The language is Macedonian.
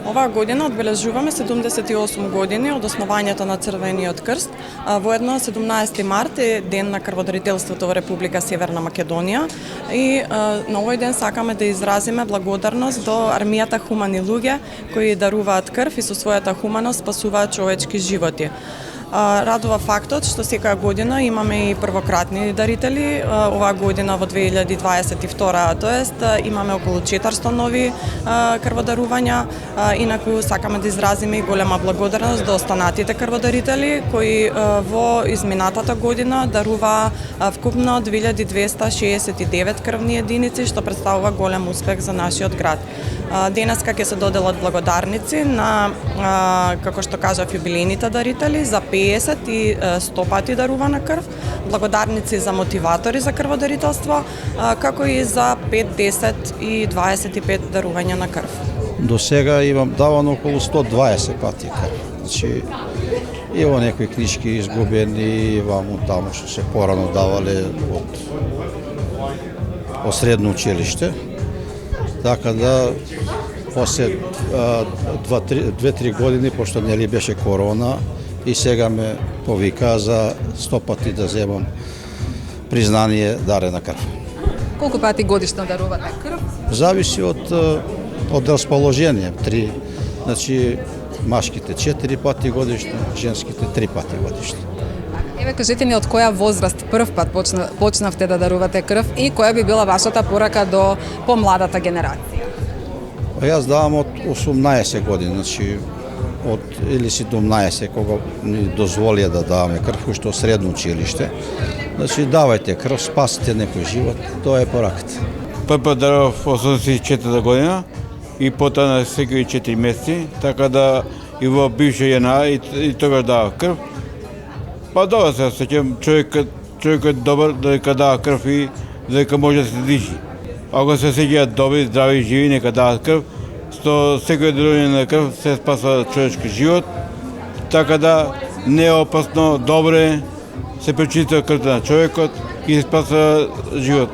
Оваа година одбележуваме 78 години од основањето на Црвениот крст. Воедно 17 март е ден на крводарителството во Република Северна Македонија и на овој ден сакаме да изразиме благодарност до армијата хумани луѓе кои даруваат крв и со својата хуманост спасуваат човечки животи. Радува фактот што секоја година имаме и првократни дарители. Оваа година во 2022, тоест имаме околу 400 нови крводарувања. Инаку сакаме да изразиме и голема благодарност до останатите крводарители кои во изминатата година даруваа вкупно 2269 крвни единици, што представува голем успех за нашиот град. Денеска ќе се доделат благодарници на, како што кажав, юбилејните дарители за 50 и 100 пати дарувана крв, благодарници за мотиватори за крводарителство, како и за 5, 10 и 25 дарувања на крв. До сега имам давано околу 120 пати крв. Значи, има некои книжки изгубени, ваму таму што се порано давале од средно училиште. Така да, после 2-3 години, пошто нели беше корона, и сега ме повика за 100 пати да земам признание дарена крв. Колку пати годишно дарувате крв? Зависи од расположение. 3, значи машките 4 пати годишно, женските 3 пати годишно. Еве, кажете ни од која возраст прв пат почнавте да дарувате крв и која би била вашата порака до помладата генерација? Јас давам од 18 години, значи од или 17 кога ни дозволија да даваме крв, уште средно училиште. Значи давајте крв, спасите некој живот, тоа е пораката. Прв пат дарував 84 година и потоа на секои 4 месеци, така да и во бивша јена и тогаш давав крв. Па добро се осеќам, човекот добар дека дава крв и дека може да се диши. Ако се осеќаат добри, здрави, живи, нека дават крв. Со секој дарување на крв се спасува човечки живот, така да не е опасно, добре се пречиства крвта на човекот и се спасува живот.